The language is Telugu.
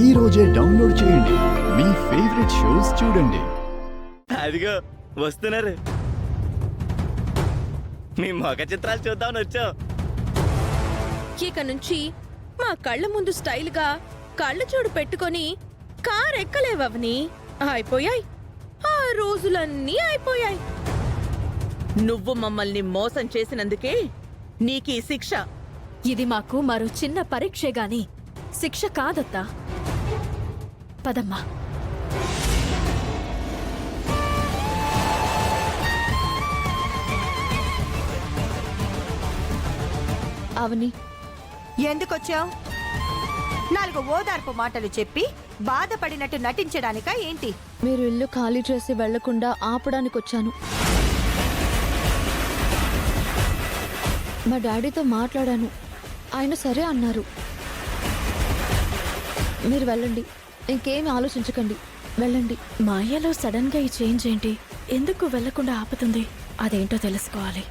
ఈ రోజే డౌన్లోడ్ చేయండి. మీ ఫేవరెట్ షోస్ చూడండి. అదిగో వస్తున్నారు. మీ మొగ చిత్రాలు చూద్దామని వచ్చాం. ఇక నుంచి మా కళ్ళ ముందు స్టైల్గా కళ్ళజోడు పెట్టుకొని కార్ ఎక్కలేవని. అయిపోయాయి, ఆ రోజులన్నీ అయిపోయాయి. నువ్వు మమ్మల్ని మోసం చేసినందుకే నీకీ శిక్ష. ఇది మాకు మరో చిన్న పరీక్షే గాని శిక్ష కాదత్తా. పదమ్మా. అవని, ఎందుకొచ్చావు? 4 ఓదార్పు మాటలు చెప్పి బాధపడినట్టు నటించడానికా ఏంటి? మీరు ఇల్లు ఖాళీ చేసి వెళ్లకుండా ఆపడానికి వచ్చాను. మా డాడీతో మాట్లాడాను, ఆయన సరే అన్నారు. మీరు వెళ్ళండి, ఇంకేమి ఆలోచించకండి, వెళ్ళండి. మాయలో సడన్ గా ఈ చేంజ్ ఏంటి? ఎందుకు వెళ్లకుండా ఆపుతుంది? అదేంటో తెలుసుకోవాలి.